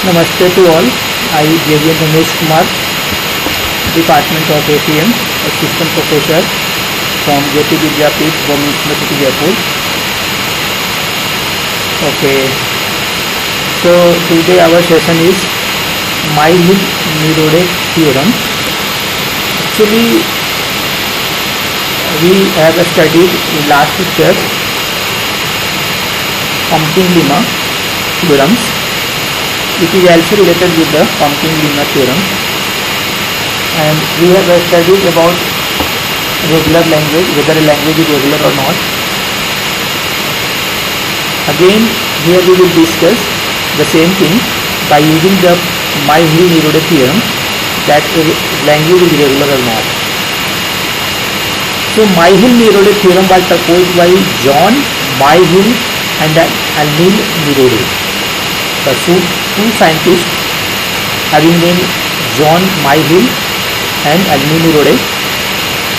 Namaste to all. I, Javier Ramesh Kumar, Department of APM, Assistant Professor from JP Vidyapeeth, Government University, Jaipur. Okay. So today our session is Myhill-Nerode theorem. Actually, we have studied in last lecture Pumpkin-Lima theorems. It is also related with the Pumpkin-Lima theorem, and we have studied about regular language, whether a language is regular or not. Again, here we will discuss the same thing by using the Myhill-Nerode theorem, that a language is regular or not. So Myhill-Nerode theorem was proposed by John Myhill and Emil Nerode. The two scientists having name John Myhill and Emil Nerode.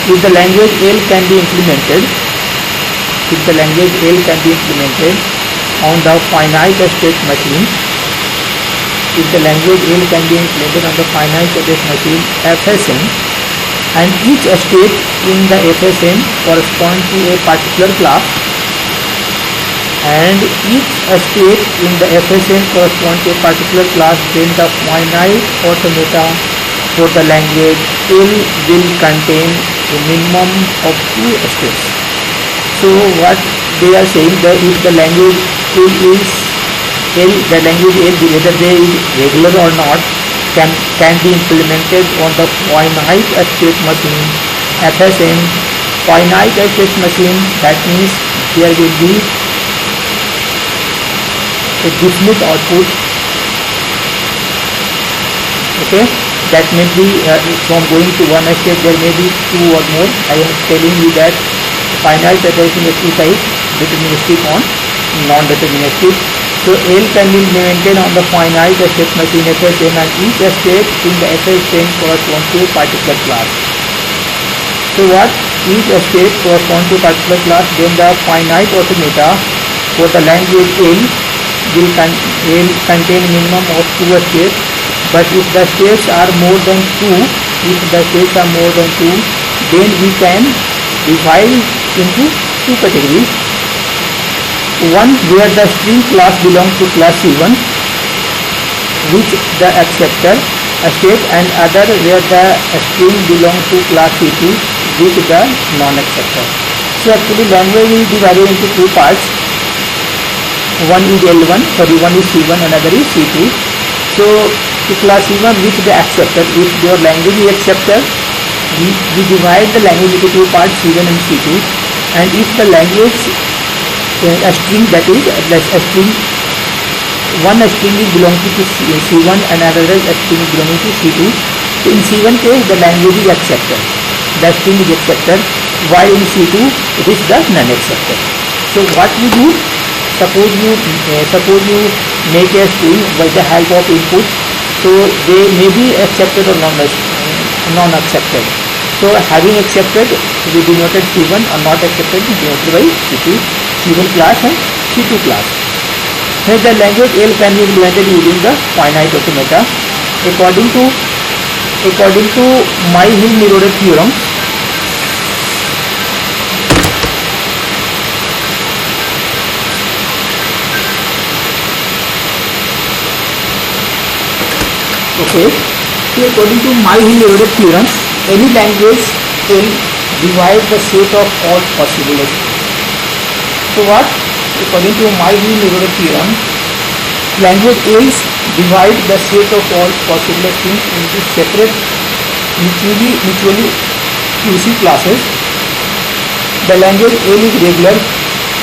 If the language L can be implemented on the finite state machine, FSM, and each state in the FSM corresponds to a particular class, then the finite automata for the language L will contain a minimum of two states. So what they are saying, that if the language L is whether they is regular or not, can be implemented on the finite state machine FSM. Finite state machine, that means there will be a definite output. Okay, that may be from going to one state there may be two or more. I am telling you that finite separation is two types, deterministic and non-deterministic. So L can be implemented on the finite state machine FSM, and each state in the FSM corresponds to a particular class. So what? Each state corresponds to a particular class, then the finite automata for the language L will contain minimum of two states. But if the states are more than two, then we can divide into two categories. One where the string class belongs to class C1, which the acceptor state, and other where the string belongs to class C2, which the non-acceptor. So actually language is divided into two parts. One is C1, another is C2. So to class C1, which the acceptor, if your language is acceptor, we divide the language into two parts, C1 and C2. And if the language a string, that is a string, one string is belonging to C1 and another string is belonging to C2. So in C1 case the language is acceptor, the string is acceptor, while in C2 it is the non-acceptor. So what you do, suppose you make a string by the help of input, so they may be accepted or non-accepted. So having accepted, we denoted C1, or not accepted, denoted by C1 class and C2 class. Hence the language L can be implemented using the finite automata. According to Myhill-Nerode theorem, according to Myhill-Nerode theorem, any language L divide the set of all possible states. So what? According to Myhill-Nerode theorem, language L's divide the set of all possible strings into separate mutually exclusive classes. The language L is regular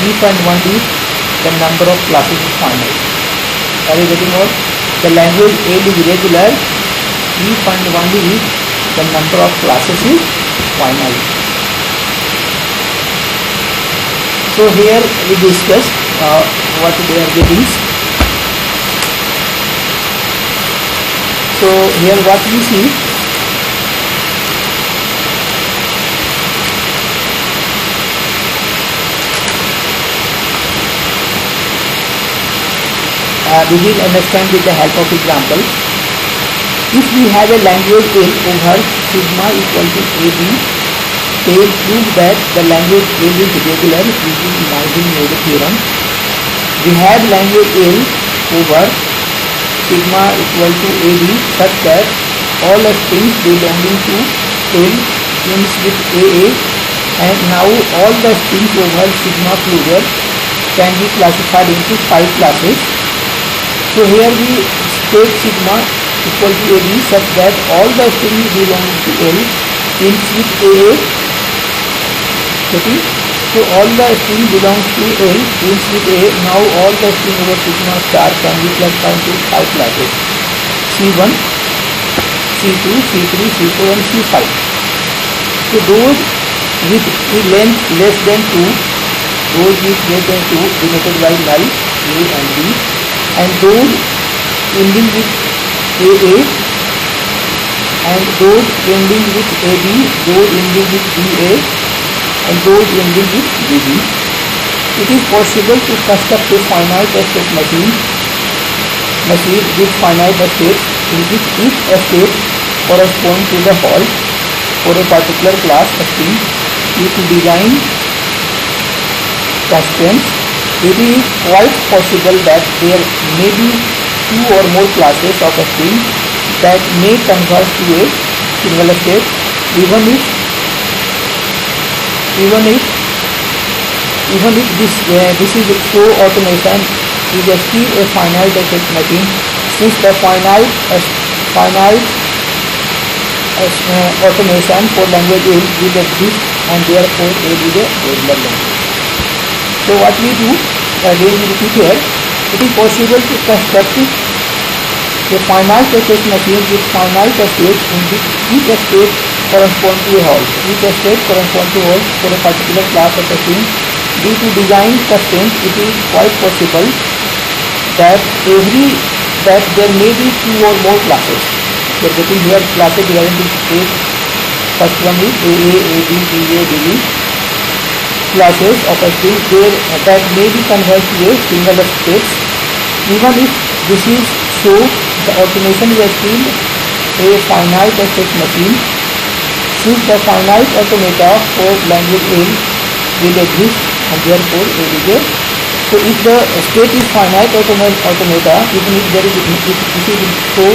if and only the number of classes is finite. Are you getting what? The language L is regular if and only if the number of classes is finite. So here we discuss what they are getting. So here what we see, we will understand with the help of example. If we have a language L over sigma equal to AB, they will prove that the language L is regular using Marvin-Mills theorem. We have language L over sigma equal to AB such that all the strings belonging to L ends with AA, and now all the strings over sigma closure can be classified into 5 classes. So here we state sigma equal to AB such that all the strings belonging to L ends with AA. Okay. So all the string belongs to L ends with A. Now all the string over sigma star can be classified into 5 classes: C1, C2, C3, C4 and C5. So those with a length less than 2, those with less than 2 denoted by null A and B, and those ending with AA, and those ending with AB, those ending with BA, and those ending with BB. It is possible to construct a finite state machine with finite states in which each state corresponds to the whole for a particular class string with design constraints. It is quite possible that there may be 2 or more classes of a string that may converge to a single state, even if this is so, automation is still a finite state machine, since the finite automation for language L will exist, and therefore L is a regular language. So what we do, again we repeat here, it is possible to construct a finite state machine with finite states in which each state corresponds to a whole. Each state corresponds to a whole for a particular class of a string. Due to design constraints, it is quite possible that there may be 2 or more classes. We are getting here classes divided into states. First one is AA, AB, BA, BB. Classes of a string that may be converted to a single state. Even if this is so, the automation is still a finite state machine, since the finite automata for language L will exist, and therefore L is a. So if the state is finite automata, even if there is so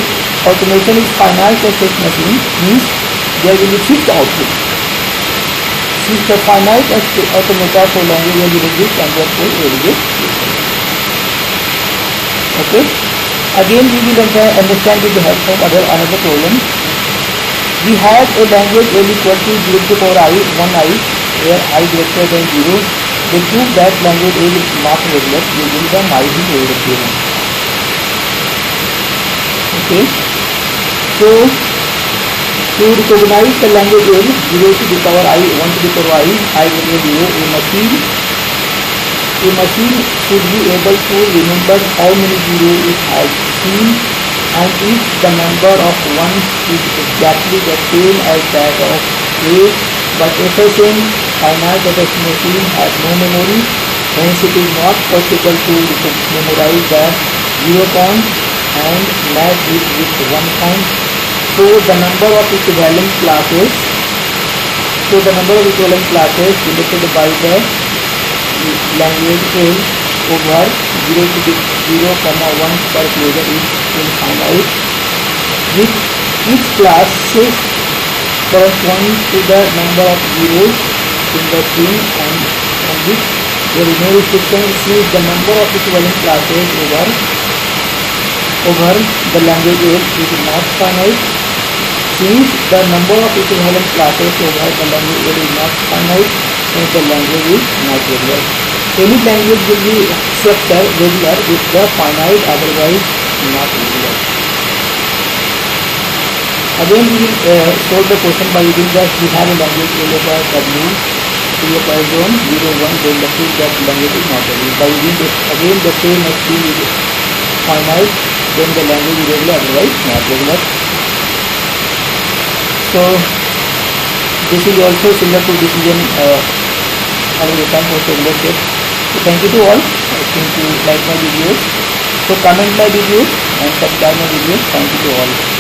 automation is finite state machine, means there will be fixed output. Since the finite automata for language L will exist, and therefore L is a. Okay. Again we will understand with the help of another problem. We have a language L equal to 0 to the power I, 1i, where I greater than 0. They prove that language L is not regular using the Marvin-Mills theorem. Okay. So to recognize the language L 0 to the power I, 1 to the power I greater than 0, a machine should be able to remember how many zeros it has seen, and if the number of ones is exactly the same as that of A, but FSM finite state machine has no memory, hence it is not possible to memorize the 0 count and match it with 1 count. So the number of equivalent classes selected by the language L over 0 to the 0, 1 per closure is infinite, with each class corresponds to the number of zeros in the string, and on which there is no restriction, since the number of equivalent classes over the language L is not finite. Since the number of equivalent classes over the language L is not finite, since the language is not regular. Any language will be structure regular if the finite, otherwise not regular. Again we will solve the question by using that we have a language L over W to a polygon 0, 1, then the proof that language is not regular. By using this, again the same as string is finite, then the language is regular, otherwise not regular. So this is also similar to decision algorithm or similar step. So thank you to all. I think you like my videos. So comment my videos and subscribe my videos. Thank you to all.